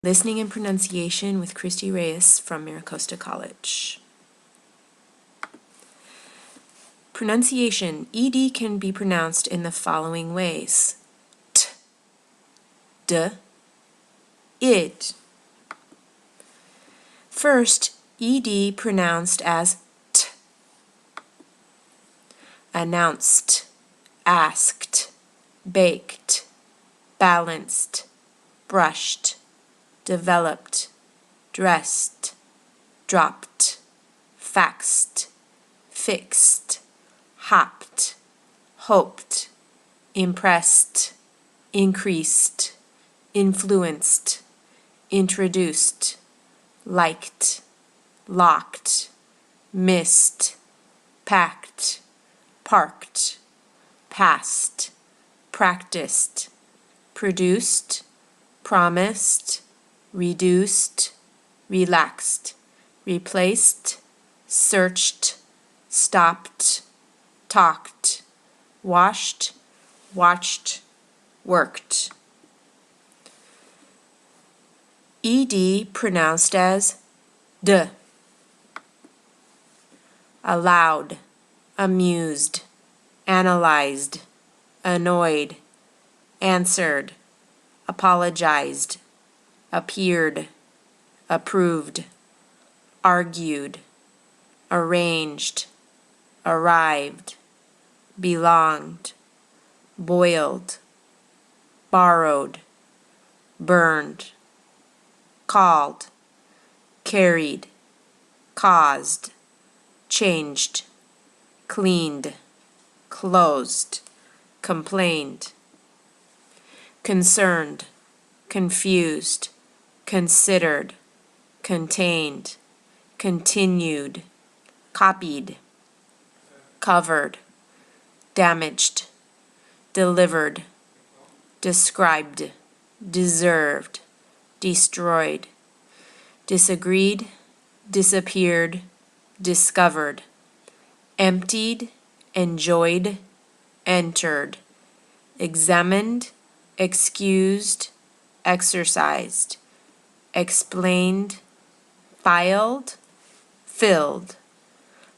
Listening and Pronunciation with Christy Reyes from Miracosta College. Pronunciation. ED can be pronounced in the following ways. T, D, id. First, ED pronounced as T. Announced, asked, baked, balanced, brushed, developed, dressed, dropped, faxed, fixed, hopped, hoped, impressed, increased, influenced, introduced, liked, locked, missed, packed, parked, passed, practiced, produced, promised, reduced, relaxed, replaced, searched, stopped, talked, washed, watched, worked. ED pronounced as D. Allowed, amused, analyzed, annoyed, answered, apologized, appeared, approved, argued, arranged, arrived, belonged, boiled, borrowed, burned, called, carried, caused, changed, cleaned, closed, complained, concerned, confused, considered, contained, continued, copied, covered, damaged, delivered, described, deserved, destroyed, disagreed, disappeared, discovered, emptied, enjoyed, entered, examined, excused, exercised, explained, filed, filled,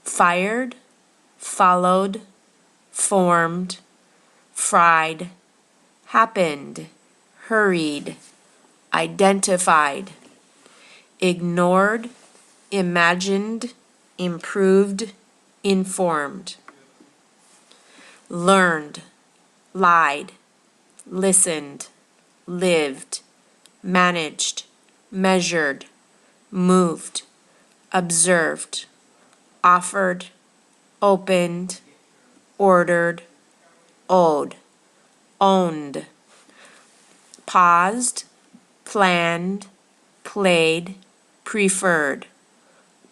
fired, followed, formed, fried, happened, hurried, identified, ignored, imagined, improved, informed, learned, lied, listened, lived, managed, measured, moved, observed, offered, opened, ordered, owed, owned, paused, planned, played, preferred,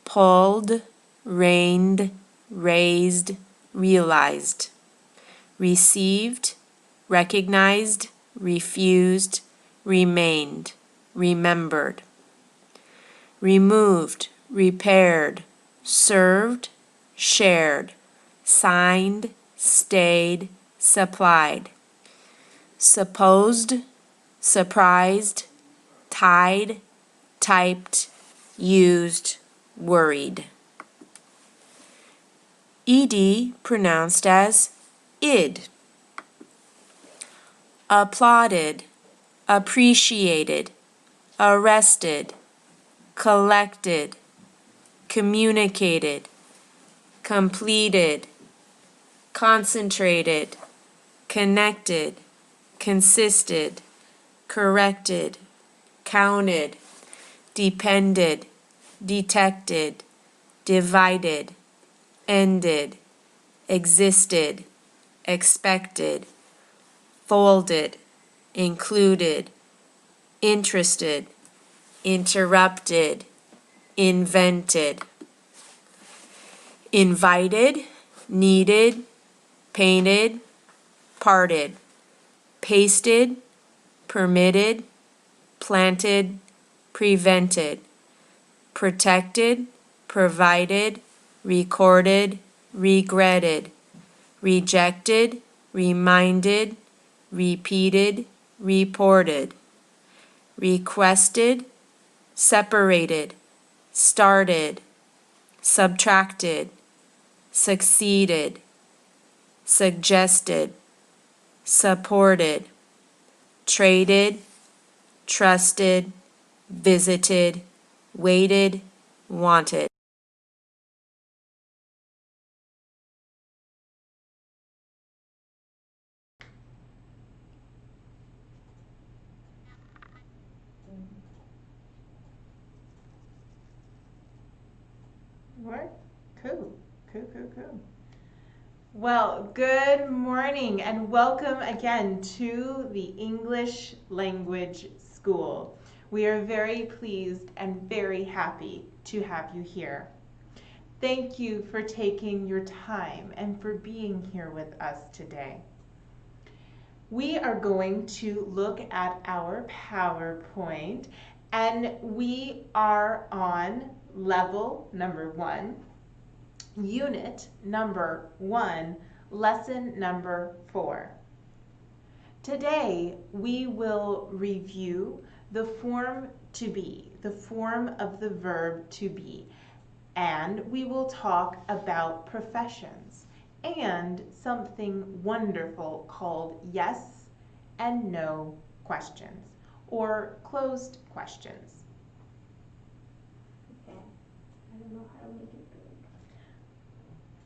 pulled, reigned, raised, realized, received, recognized, refused, remained, remembered, removed, repaired, served, shared, signed, stayed, supplied, supposed, surprised, tied, typed, used, worried. ED pronounced as id. Applauded, appreciated, arrested, collected, communicated, completed, concentrated, connected, consisted, corrected, counted, depended, detected, divided, ended, existed, expected, folded, included, interested, interrupted, invented, invited, needed, painted, parted, pasted, permitted, planted, prevented, protected, provided, recorded, regretted, rejected, reminded, repeated, reported, requested, separated, started, subtracted, succeeded, suggested, supported, traded, trusted, visited, waited, wanted. What? Cool. Cool. Well, good morning and welcome again to the English Language School. We are very pleased and very happy to have you here. Thank you for taking your time and for being here with us today. We are going to look at our PowerPoint and we are on level number 1, unit number 1, lesson number 4. Today we will review the form to be, the form of the verb to be, and we will talk about professions and something wonderful called yes and no questions or closed questions. Okay. I don't know how to make it big.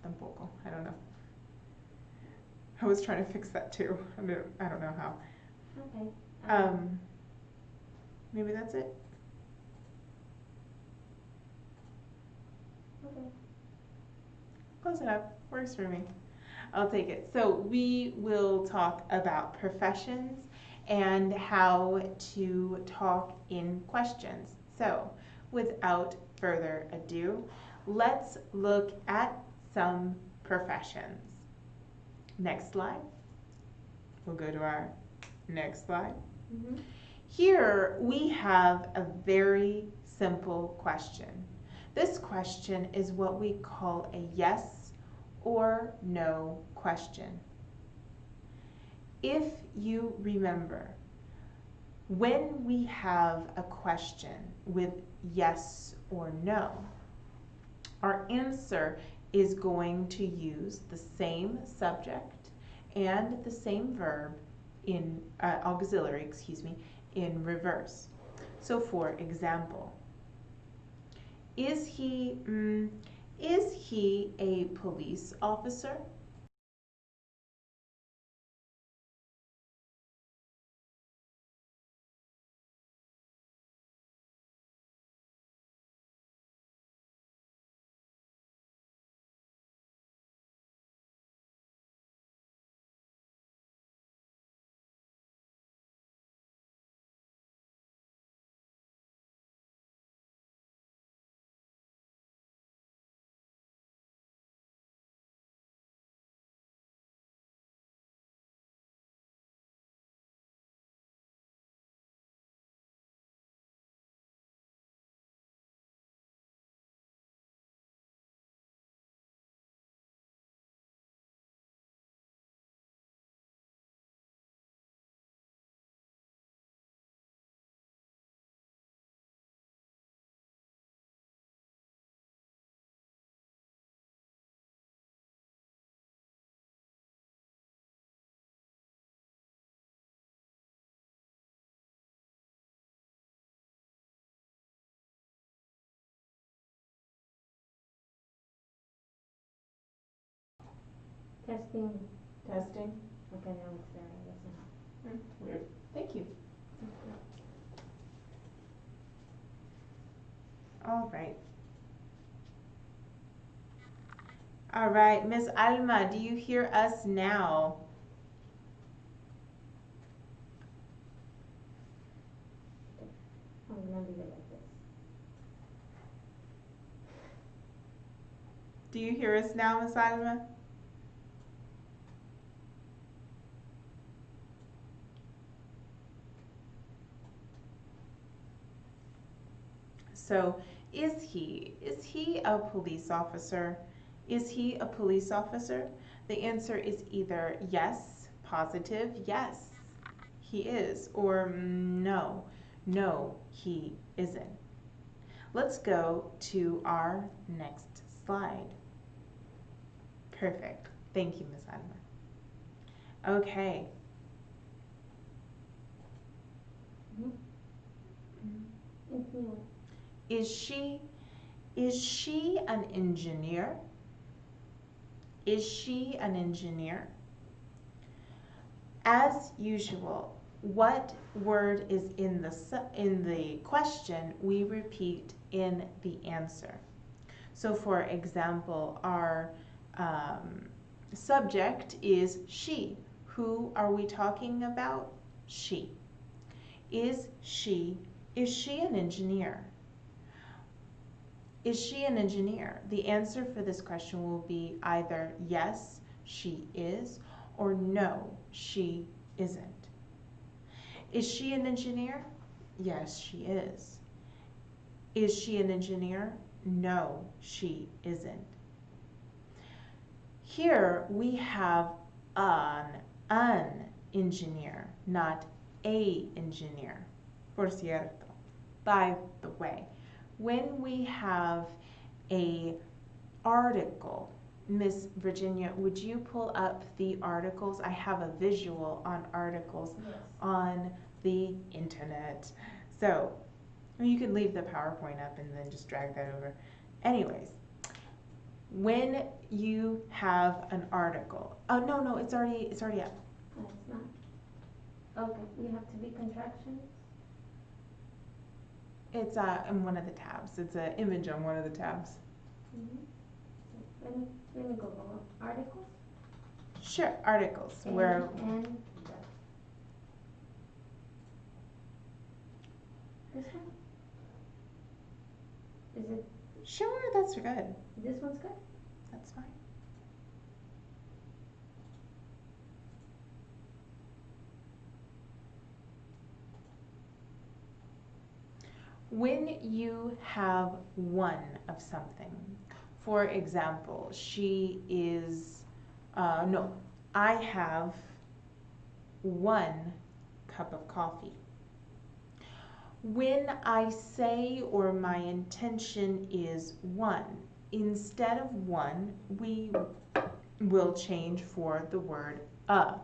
Tampoco. I don't know. I was trying to fix that too. I don't know how. Okay. Maybe that's it. Okay. Close enough. Works for me. I'll take it. So we will talk about professions and how to talk in questions. So without further ado, let's look at some professions. Next slide. We'll go to our next slide. Mm-hmm. Here we have a very simple question. This question is what we call a yes or no question. If you remember, when we have a question with yes or no, our answer is going to use the same subject and the same verb in auxiliary, in reverse. So for example, is he a police officer? Testing. Testing. Okay, now it's there. I guess now. Weird. Thank you. All right. All right, Miss Alma, do you hear us now? I'm gonna leave it like this. Do you hear us now, Miss Alma? So, is he a police officer? Is he a police officer? The answer is either yes, positive, yes, he is, or no, No, he isn't. Let's go to our next slide. Perfect. Thank you, Ms. Adama. Okay. Infinite. Is she an engineer? Is she an engineer? As usual, what word is in the question, we repeat in the answer. So for example, our subject is she. Who are we talking about? She. Is she an engineer? Is she an engineer? The answer for this question will be either yes, she is, or no, she isn't. Is she an engineer? Yes, she is. Is she an engineer? No, she isn't. Here we have an engineer, not a engineer. Por cierto, by the way, when we have a article, Miss Virginia, would you pull up the articles? I have a visual on articles on the internet. So you could leave the PowerPoint up and then just drag that over. Anyways, when you have an article, oh no, it's already up. No, it's not. Okay, you have to be contractions. It's in one of the tabs. It's an image on one of the tabs. Let me go over articles. Sure, articles. Where And this one? Is it, sure, that's good. this one's good? That's fine. When you have one of something, for example, she is, no, I have 1 cup of coffee. When I say or my intention is 1, instead of 1, we will change for the word a.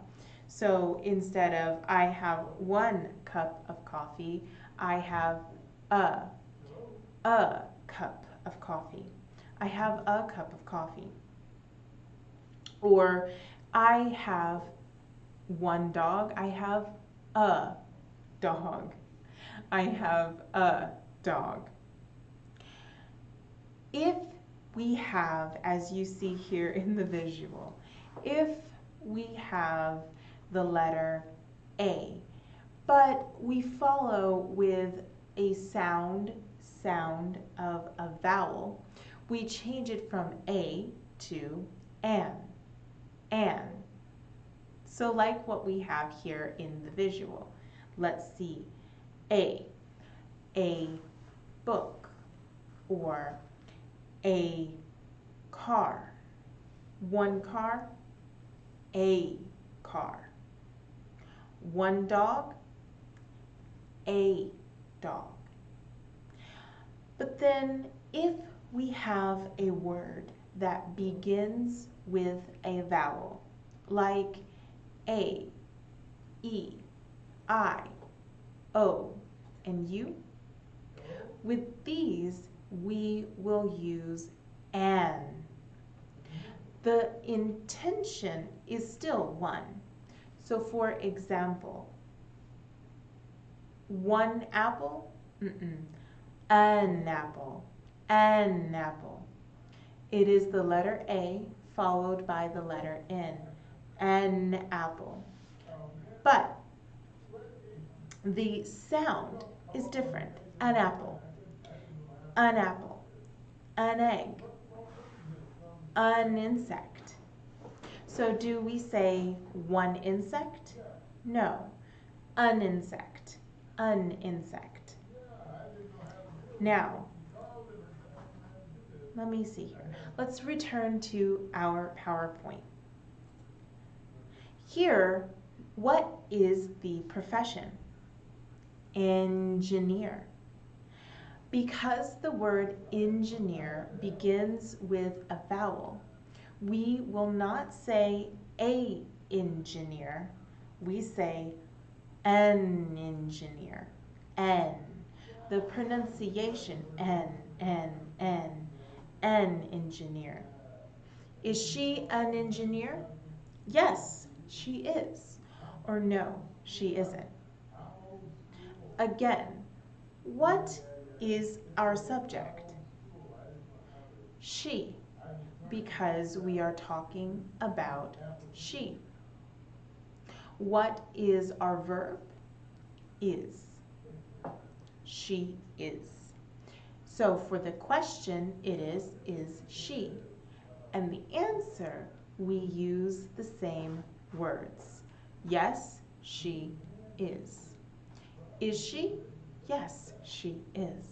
So instead of I have 1 cup of coffee, I have a cup of coffee. I have a cup of coffee. Or I have 1 dog, I have a dog. I have a dog. If we have, as you see here in the visual, if we have the letter A, but we follow with a sound of a vowel, we change it from A to an. So like what we have here in the visual. Let's see. A book, or a car. 1 car, a car. 1 dog, a dog. But then if we have a word that begins with a vowel, like A, E, I, O, and U, with these we will use an. The intention is still 1. So for example, 1 apple, an apple, an apple. It is the letter A followed by the letter N, an apple. But the sound is different. An apple, an apple, an egg, an insect. So do we say 1 insect? No. An insect, an insect. Now, let me see here. Let's return to our PowerPoint. Here, what is the profession? engineer. Because the word engineer begins with a vowel, we will not say a engineer, we say an engineer. N. The pronunciation an engineer. Is she an engineer? Yes, she is. Or no, she isn't. Again, what is our subject? She, because we are talking about she. What is our verb? Is. She is. So for the question, it is she? And the answer, we use the same words. Yes, she is. Is she? Yes, she is.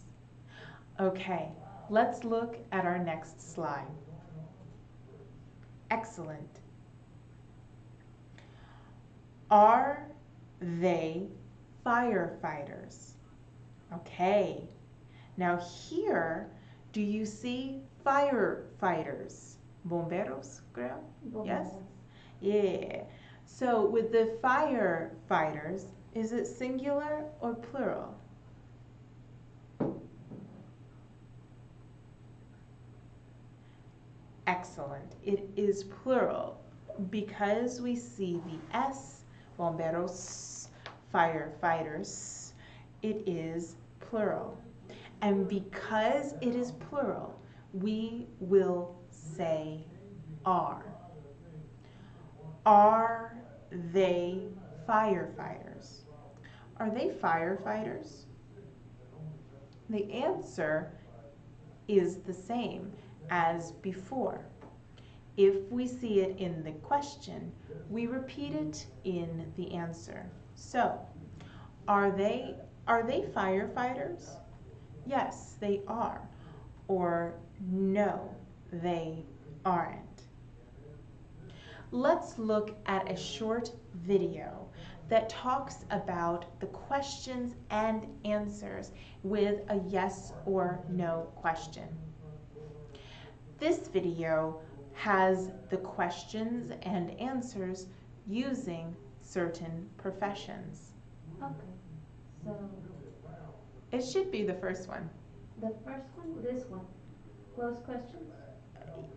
Okay, let's look at our next slide. Excellent. Are they firefighters? Okay. Now here, do you see firefighters? Bomberos, creo? Yes? Yeah. So with the firefighters, is it singular or plural? Excellent. It is plural because we see the S, bomberos, firefighters, it is plural. And because it is plural, we will say are. Are they firefighters? Are they firefighters? The answer is the same as before. If we see it in the question, we repeat it in the answer. So, are they firefighters? Yes, they are. Or no, they aren't. Let's look at a short video that talks about the questions and answers with a yes or no question. This video has the questions and answers using certain professions. Okay, so It should be the first one. the first one, this one, close questions?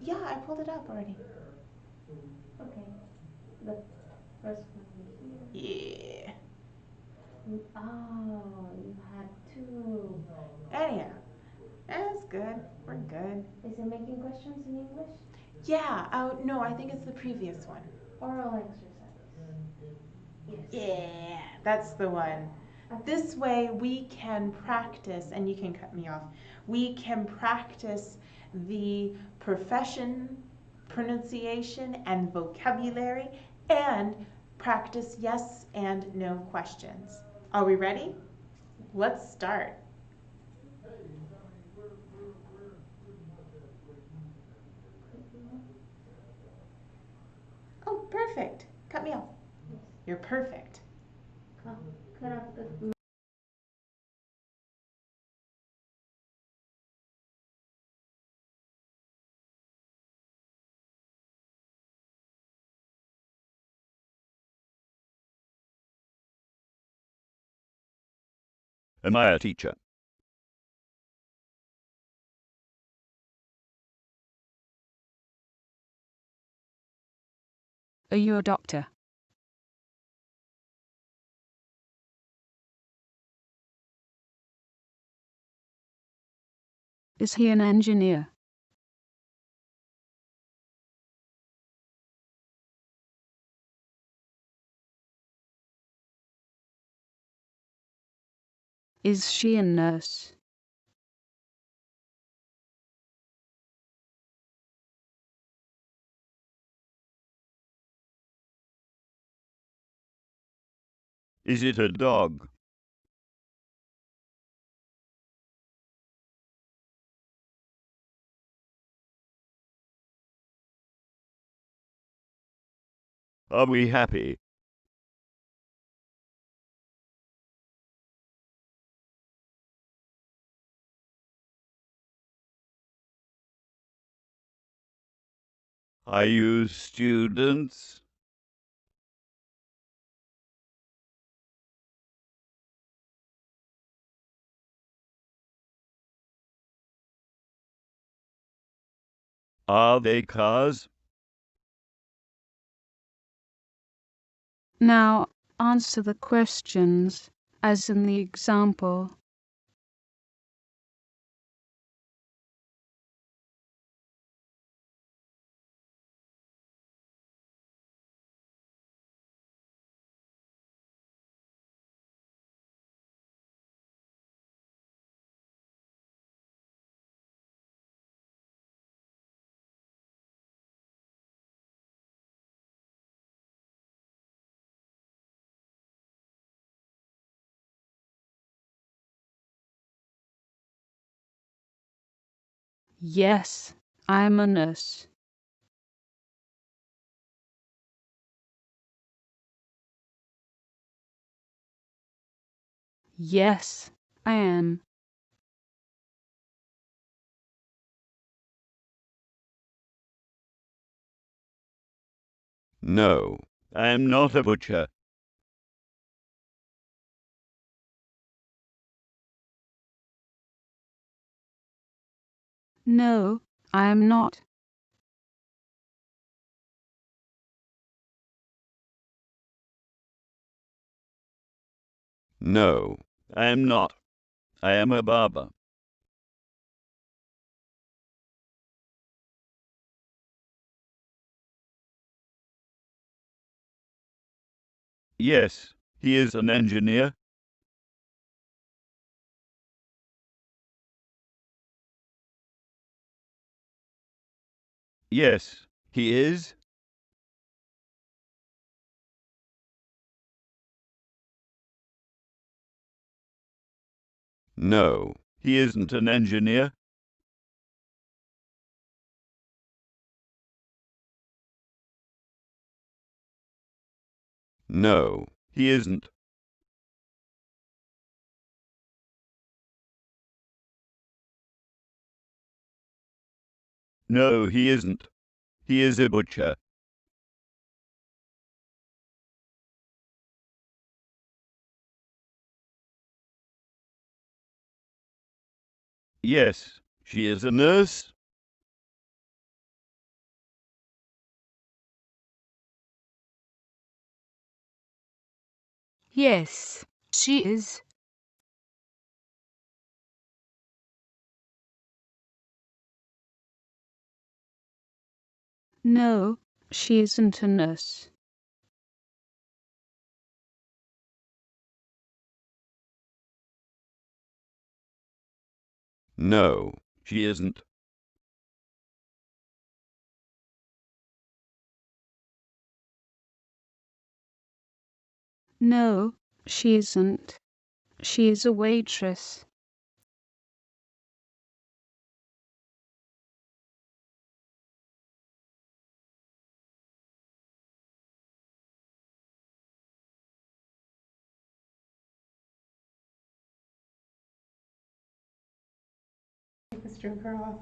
Yeah, I pulled it up already. Okay, the first one here. Yeah. Oh, you had two. Anyhow, that's good. We're good. Is it making questions in English? Yeah, oh no, I think it's the previous one. Oral exercise. Yes. Yeah, that's the one. Okay. This way we can practice, and you can cut me off, we can practice the profession, pronunciation, and vocabulary, and practice yes and no questions. Are we ready? Let's start. Oh, perfect. Cut me off. Yes. You're perfect. Cut off the. Am I a teacher? Are you a doctor? Is he an engineer? Is she a nurse? Is it a dog? Are we happy? Are you students? Are they cars? Now answer the questions as in the example. Yes, I'm a nurse. Yes, I am. No, I am not a butcher. No, I am not. No, I am not. I am a barber. Yes, he is an engineer. Yes, he is. No, he isn't an engineer. No, he isn't. No, he isn't. He is a butcher. Yes, she is a nurse. Yes, she is. No, she isn't a nurse. No, she isn't. No, she isn't. She is a waitress. Take the stroker off.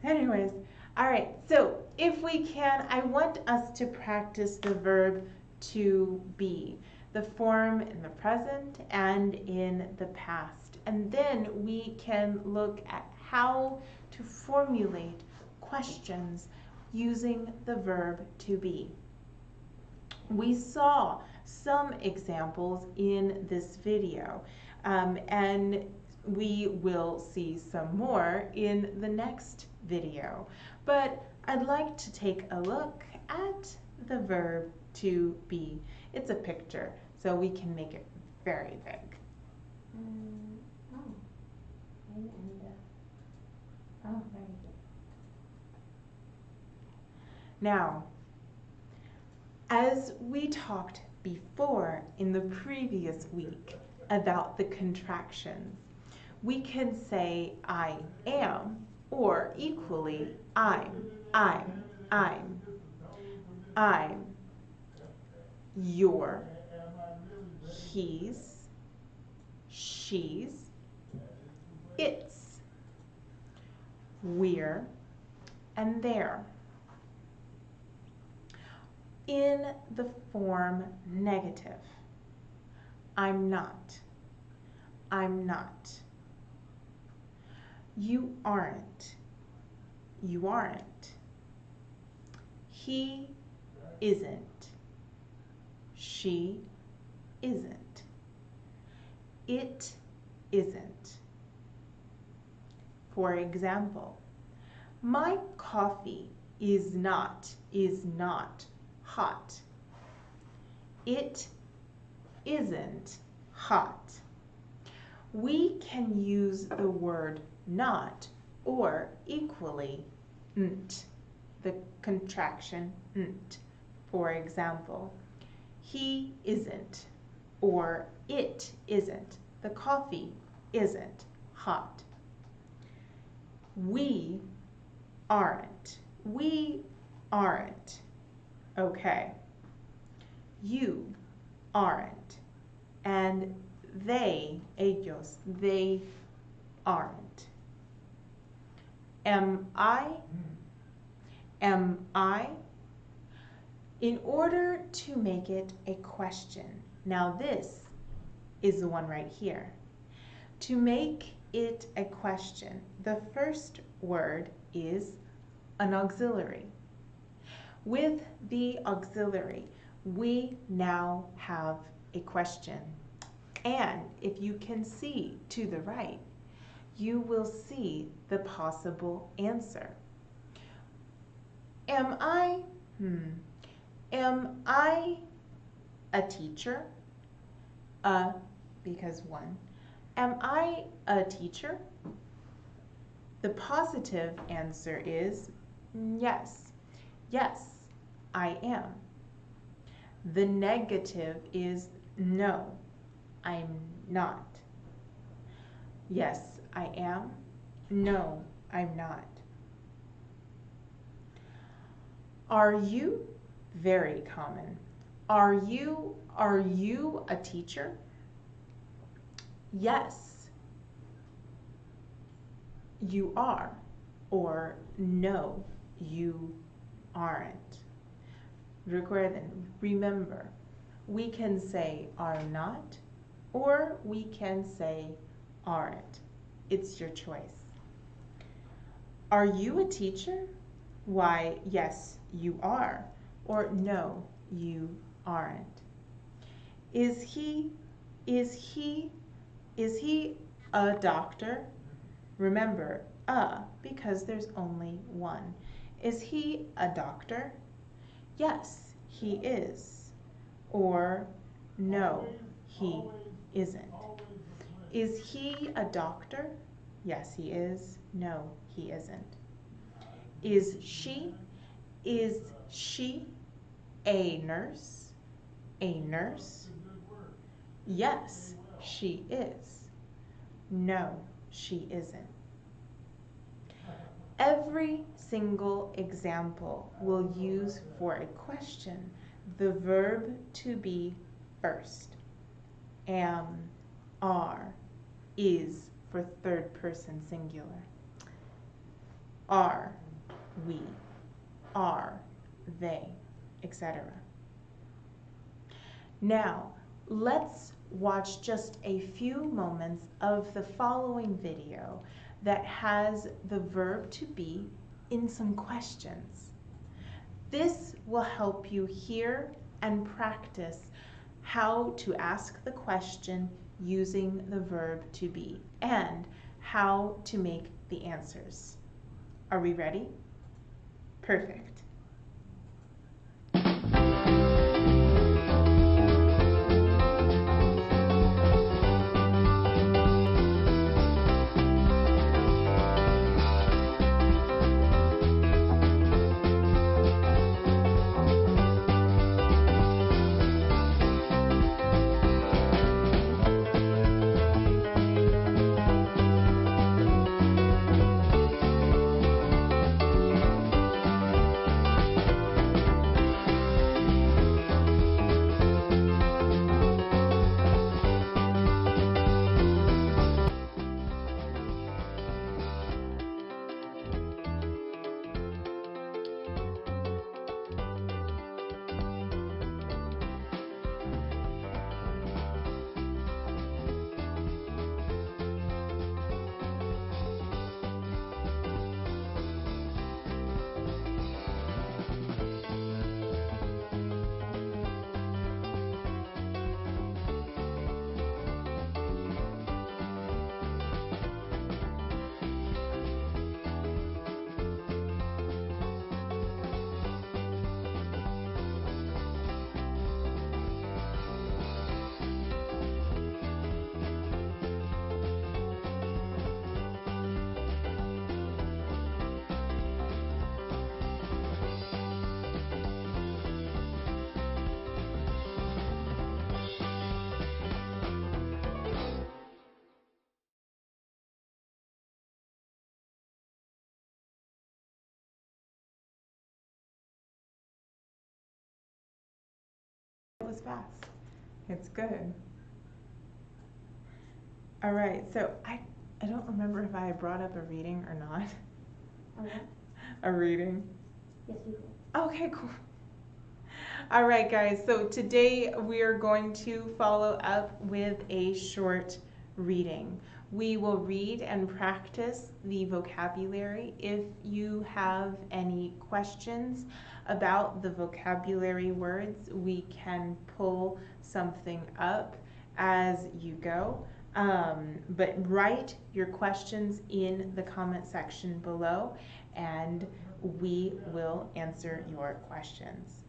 Anyways, all right, so if we can, I want us to practice the verb to be, the form in the present and in the past. And then we can look at how to formulate questions using the verb to be. We saw some examples in this video, and we will see some more in the next video. But I'd like to take a look at the verb to be. It's a picture, so we can make it very big. Oh, oh, very good. Now, as we talked before in the previous week about the contractions, we can say I am, or equally I'm, I'm, you're, he's, she's, it's, we're, and they're. in the form negative. I'm not. I'm not. You aren't. You aren't. He isn't. She isn't. It isn't. For example, my coffee is not hot. It isn't hot. We can use the word not or equally nt, the contraction nt. For example, he isn't or it isn't. The coffee isn't hot. We aren't. We aren't. Okay. You aren't. And they, ellos, they aren't. Am I? Am I? In order to make it a question, now this is the one right here. To make it a question, the first word is an auxiliary. With the auxiliary, we now have a question. And if you can see to the right, you will see the possible answer. Am I? Am I a teacher? Because one. Am I a teacher? The positive answer is yes. Yes, I am. The negative is no, I'm not. Yes, I am. No, I'm not. Are you? Very common. Are you a teacher? Yes, you are. Or no, you aren't. Recuerden, remember, we can say are not, or we can say aren't. It's your choice. Are you a teacher? Why, yes, you are. Or no, you aren't. Is he a doctor? Remember, because there's only one. Is he a doctor? Yes, he is. Or no, he isn't. Is he a doctor? Yes, he is. No, he isn't. Is she a nurse? A nurse? Yes, she is. No, she isn't. Every single example will use for a question the verb to be first. Am, are, is for third person singular. Are, we, are, they, etc. Now, let's watch just a few moments of the following video that has the verb to be in some questions. This will help you hear and practice how to ask the question using the verb to be and how to make the answers. Are we ready? Perfect. goes fast. It's good. All right, so I don't remember if I brought up a reading or not. Okay. A reading. Yes, you did. Okay, cool. All right, guys, so today we are going to follow up with a short reading. We will read and practice the vocabulary. If you have any questions about the vocabulary words, we can pull something up as you go. But write your questions in the comment section below, and we will answer your questions.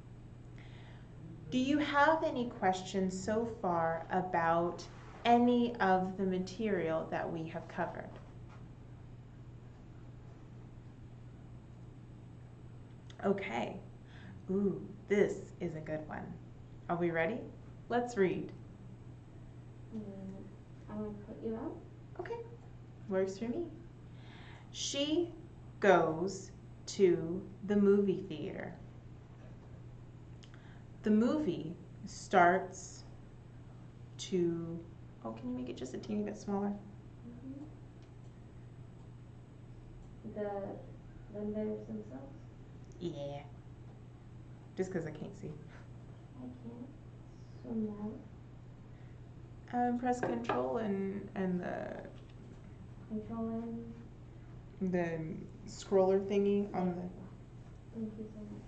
Do you have any questions so far about any of the material that we have covered? Okay. Ooh, this is a good one. Are we ready? Let's read. I'm gonna put you out. Okay, works for me. She goes to the movie theater. The movie starts to, oh, can you make it just a teeny bit smaller? The letters themselves. Yeah. Just because I can't see. I can't. So now. Press Control and Control N. the scroller thingy on the. Thank you so much.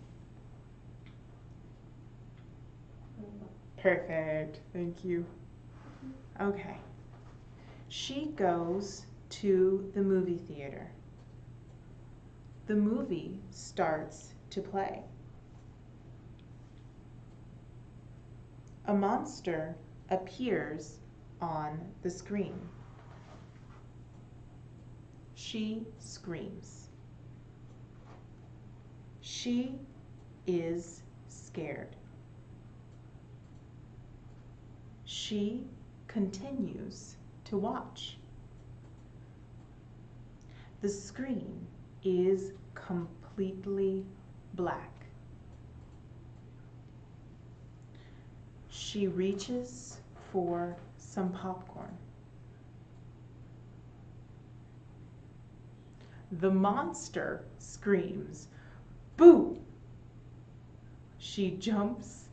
Perfect. Thank you. Okay. She goes to the movie theater. The movie starts to play. A monster appears on the screen. She screams. She is scared. She continues to watch. The screen is completely black. She reaches for some popcorn. The monster screams, "Boo!" She jumps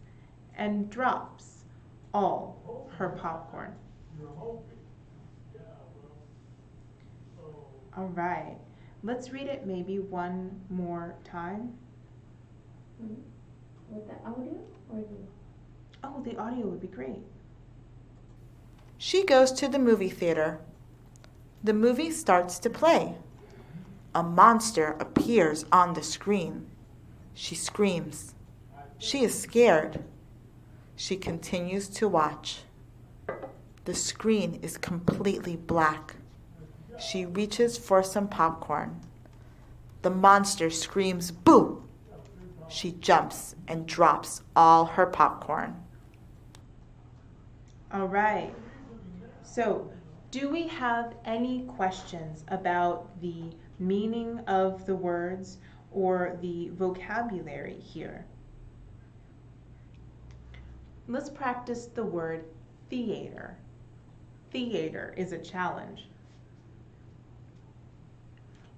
and drops all her popcorn. All right, let's read it maybe one more time. With the audio or the? Oh, the audio would be great. She goes to the movie theater. The movie starts to play. A monster appears on the screen. She screams. She is scared. She continues to watch. The screen is completely black. She reaches for some popcorn. The monster screams, "Boo!" She jumps and drops all her popcorn. All right. So, do we have any questions about the meaning of the words or the vocabulary here? Let's practice the word theater. Theater is a challenge.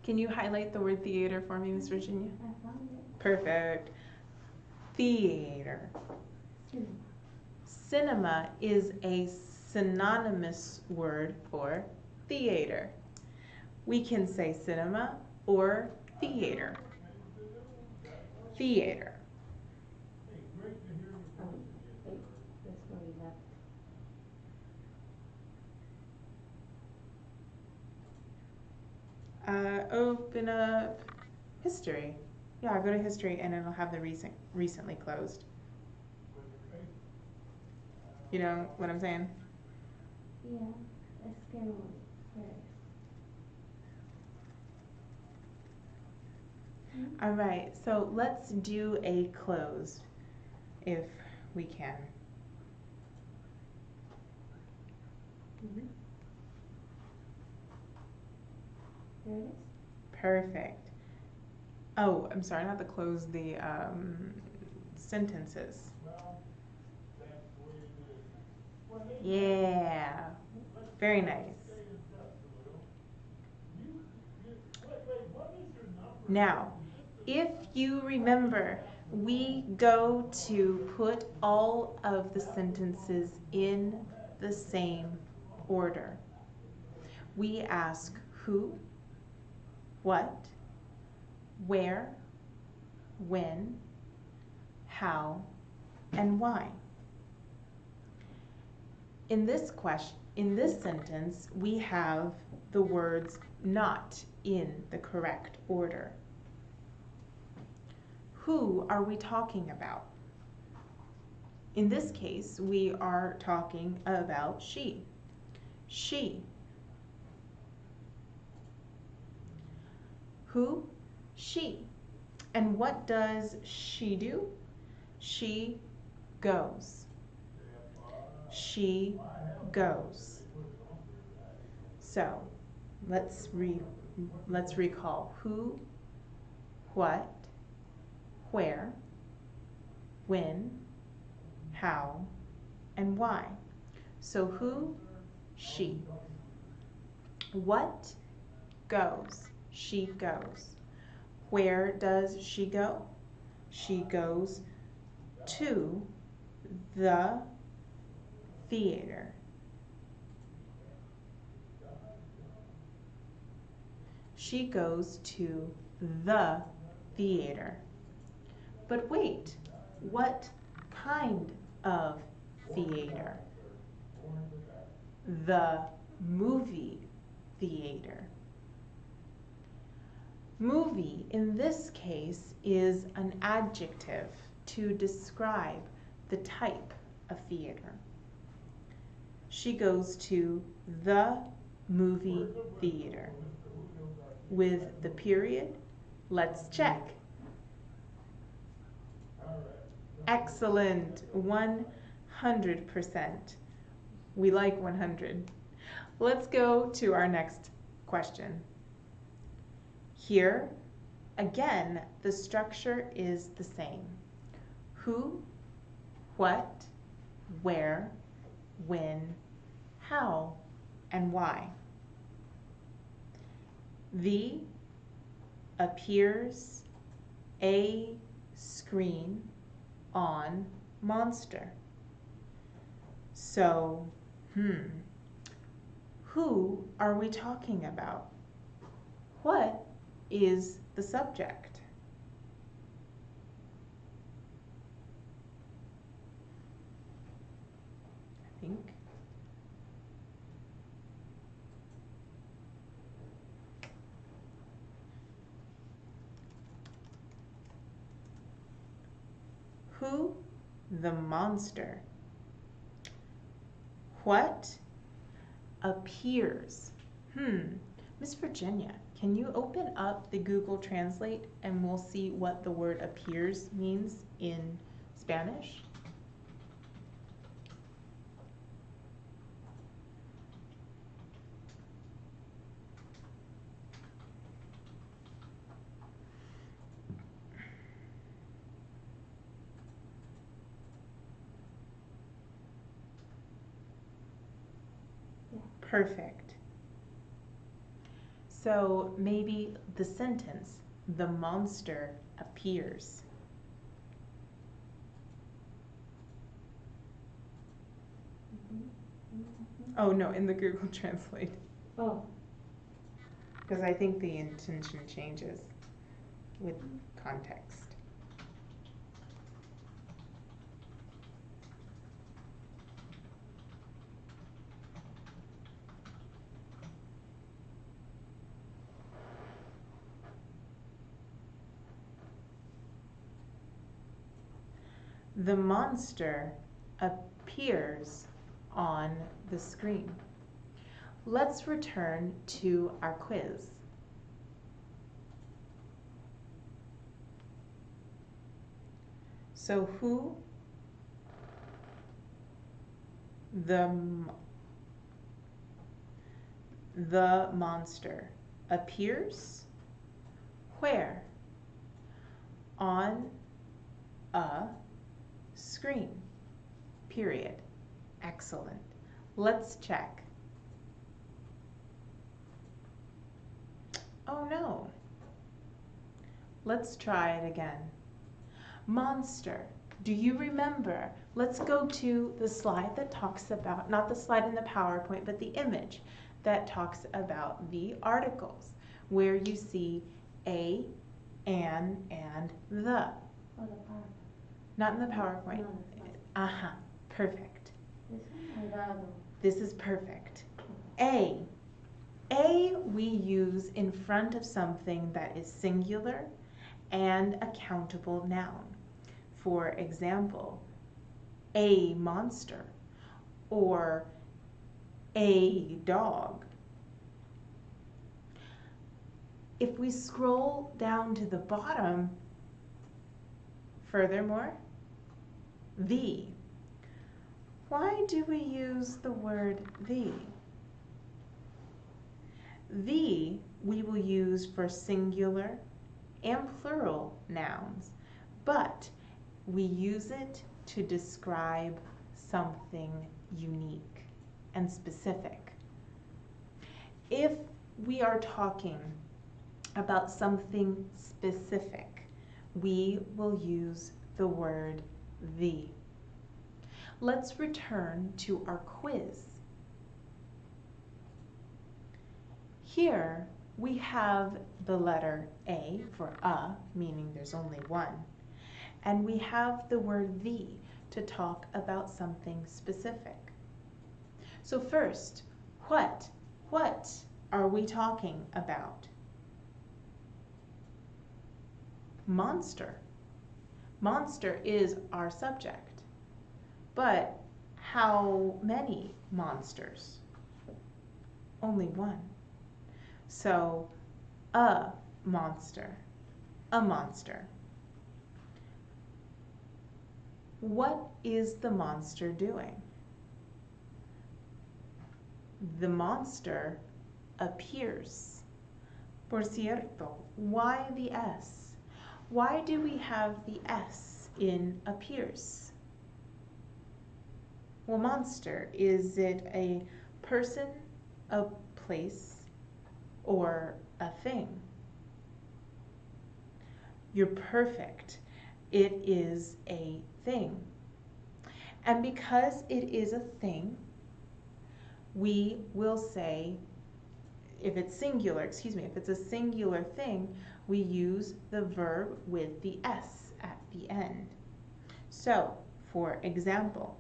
Can you highlight the word theater for me, Miss Virginia? I found it. Perfect. Theater. Cinema. Cinema is a synonymous word for theater. We can say cinema or theater. Theater. Wait, that's where we left. Open up history. Yeah, go to history and it'll have the recently closed. You know what I'm saying? Yeah, a scary one. Scary. All right, so let's do a closed if we can. There it is. Perfect. Oh, I'm sorry, not the close, the sentences. Yeah, very nice. Now, if you remember, we go to put all of the sentences in the same order. We ask who, what, where, when, how, and why. In this sentence, we have the words not in the correct order. Who are we talking about? In this case, we are talking about she. She. Who? She. And what does she do? She goes. She goes. So, let's recall who, what, where, when, how, and why. So who? She. What? Goes. She goes. Where does she go? She goes to the theater. She goes to the theater. But wait, what kind of theater? The movie theater. Movie, in this case, is an adjective to describe the type of theater. She goes to the movie theater. With the period, let's check. Excellent, 100%. We like 100. Let's go to our next question. Here, again, the structure is the same. Who, what, where, when, how, and why. The appears a screen on monster. So, who are we talking about? What is the subject? I think. Who? The monster. What? Appears. Miss Virginia, can you open up the Google Translate and we'll see what the word appears means in Spanish? Perfect. So maybe the sentence, the monster appears. Oh no, in the Google Translate. Oh, Because I think the intention changes with context. The monster appears on the screen. Let's return to our quiz. So who? The monster appears where? On a screen, period. Excellent. Let's check. Oh no. Let's try it again. Monster. Do you remember? Let's go to the slide that talks about, not the slide in the PowerPoint, but the image that talks about the articles, where you see a, an, and the. Oh, the power. Not in the PowerPoint. No, it's not. Uh-huh. Perfect. This one? Dado. This is perfect. A. A we use in front of something that is singular and a countable noun. For example, a monster or a dog. If we scroll down to the bottom, furthermore, the. Why do we use the word the? The we will use for singular and plural nouns, but we use it to describe something unique and specific. If we are talking about something specific, we will use the word the. Let's return to our quiz. Here we have the letter A for meaning there's only one, and we have the word the to talk about something specific. So first, what are we talking about? Monster. Monster is our subject. But how many monsters? Only one. So, a monster. A monster. What is the monster doing? The monster appears. Por cierto, why the S? Why do we have the S in appears? Well, monster, is it a person, a place, or a thing? You're perfect. It is a thing. And because it is a thing, we will say, if it's a singular thing, we use the verb with the S at the end. So, for example,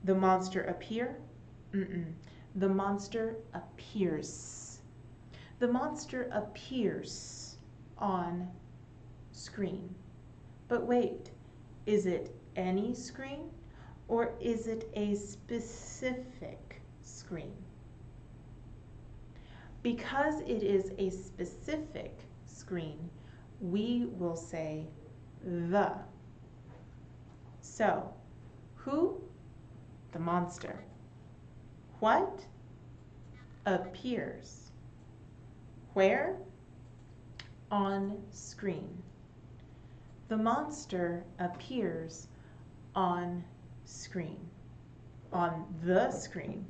the monster appear? The monster appears. The monster appears on screen. But wait, is it any screen or is it a specific screen? Because it is a specific screen, we will say the. So, who? The monster. What? Appears. Where? On screen. The monster appears on screen. On the screen.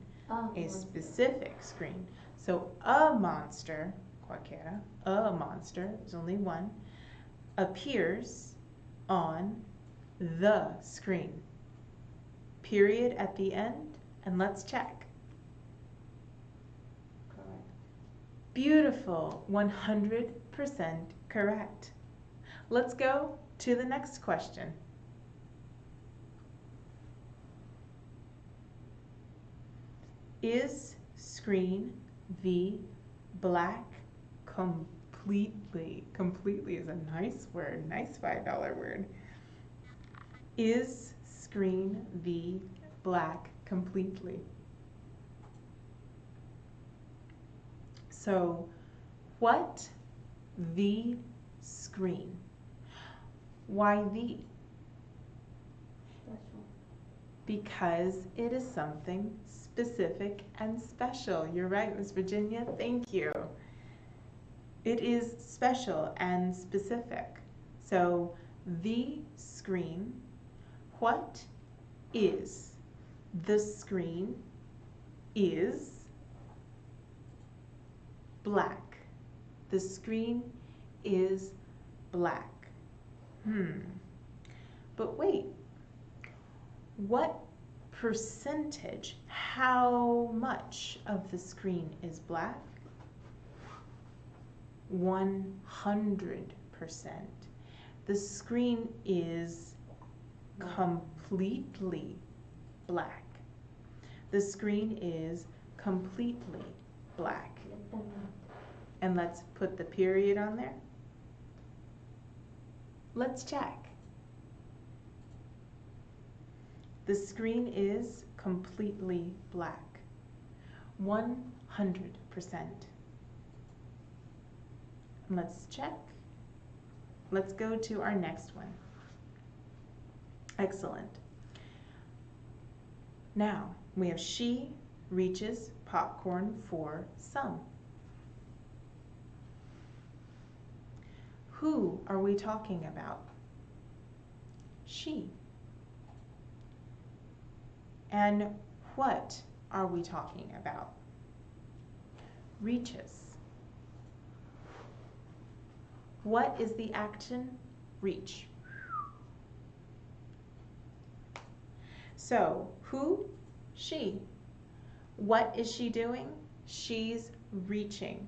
A specific screen. So a monster, cualquiera, a monster, there's only one, appears on the screen. Period at the end, and let's check. Correct. Beautiful, 100% correct. Let's go to the next question. Is screen the black completely? Completely is a nice word, nice $5 word. Is screen the black completely? So, what the screen? Why the? Special. Because it is something specific and special. You're right, Miss Virginia. Thank you. It is special and specific. So, the screen. What is The screen is black. The screen is black. But wait, what percentage, how much of the screen is black? 100%. The screen is completely black. The screen is completely black. And let's put the period on there. Let's check. The screen is completely black. 100%. Let's check. Let's go to our next one. Excellent. Now, we have she reaches popcorn for some. Who are we talking about? She. And what are we talking about? Reaches. What is the action? Reach. So, who? She. What is she doing? She's reaching.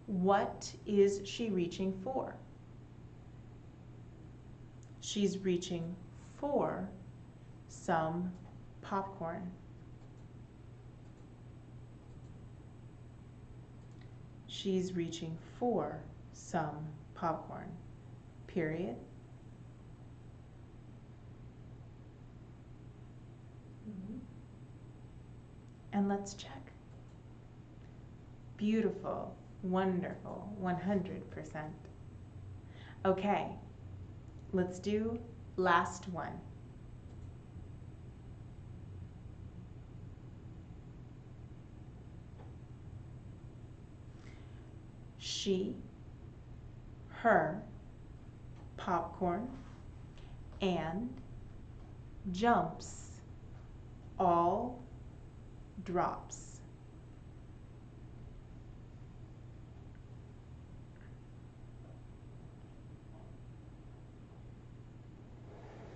What is she reaching for? She's reaching for some popcorn. She's reaching for some popcorn. Period. And let's check. Beautiful, wonderful, 100%. Okay, let's do last one. She, her, popcorn, and jumps, all drops.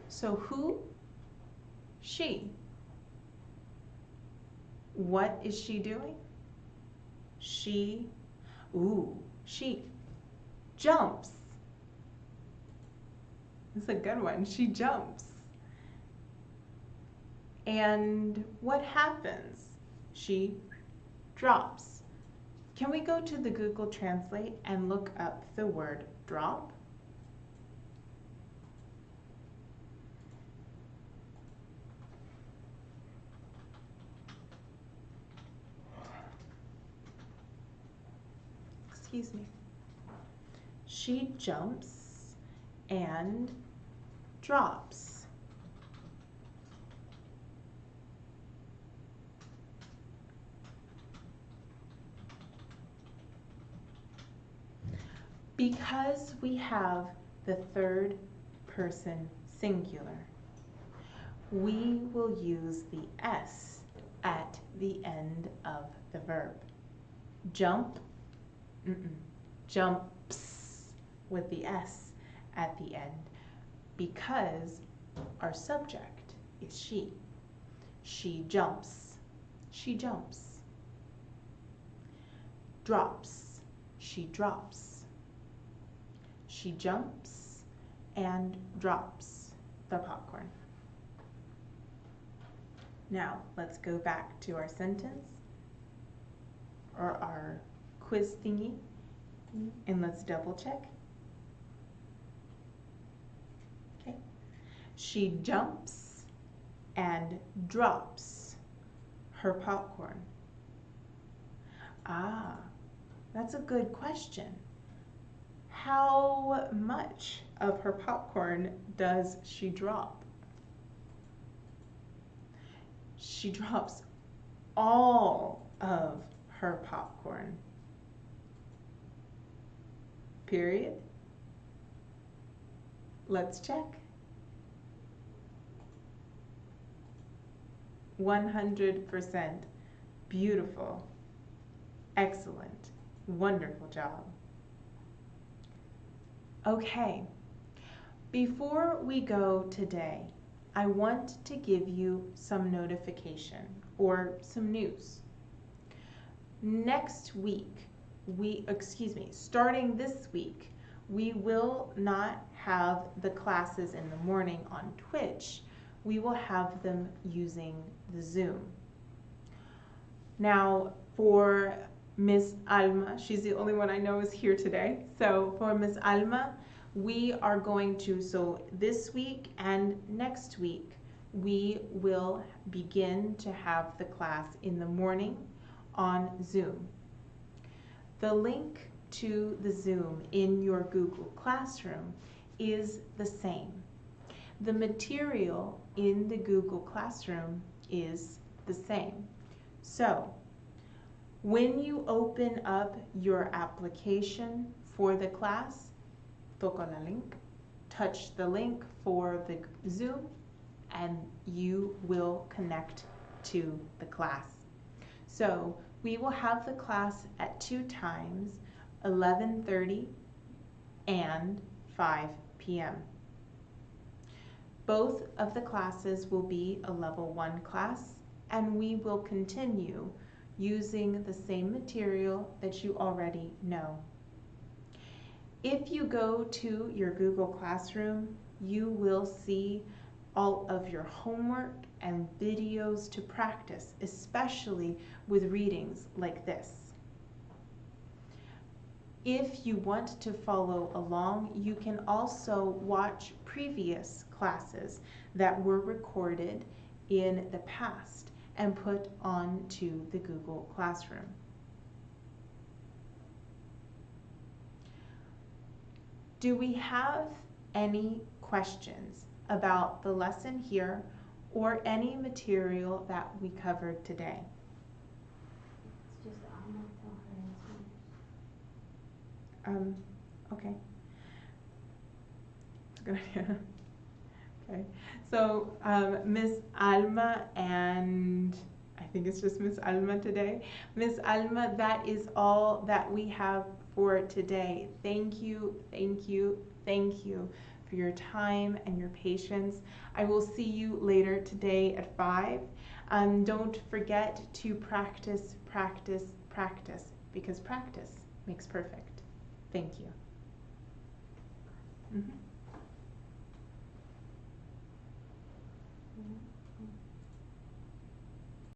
So who? She. What is she doing? She jumps. That's a good one. She jumps. And what happens? She drops. Can we go to the Google Translate and look up the word drop? Excuse me. She jumps and drops. Because we have the third person singular, we will use the S at the end of the verb. Jump, jumps with the S at the end because our subject is she. She jumps. She jumps. Drops. She drops. She jumps and drops the popcorn. Now, let's go back to our sentence or our quiz thingy and let's double check. Okay. She jumps and drops her popcorn. Ah, that's a good question. How much of her popcorn does she drop? She drops all of her popcorn. Period. Let's check. 100%. Beautiful. Excellent. Wonderful job. Okay. Before we go today, I want to give you some notification or some news. Next week, starting this week, we will not have the classes in the morning on Twitch. We will have them using the Zoom. Now, for Miss Alma, she's the only one I know is here today. So for Miss Alma, we are going to, so this week and next week, we will begin to have the class in the morning on Zoom. The link to the Zoom in your Google Classroom is the same. The material in the Google Classroom is the same. So, when you open up your application for the class, toca la link, touch the link for the Zoom, and you will connect to the class. So we will have the class at 2 times, 11:30 and 5 p.m. Both of the classes will be a level 1 class, and we will continue using the same material that you already know. If you go to your Google Classroom, you will see all of your homework and videos to practice, especially with readings like this. If you want to follow along, you can also watch previous classes that were recorded in the past and put onto the Google Classroom. Do we have any questions about the lesson here or any material that we covered today? It's just I'm not tell her in Spanish. Okay. It's a good idea. Okay. So Miss Alma and I think it's just Miss Alma today. Miss Alma, that is all that we have for today. Thank you, thank you, thank you for your time and your patience. I will see you later today at 5. Don't forget to practice, practice, practice, because practice makes perfect. Thank you. Mm-hmm. Mhm.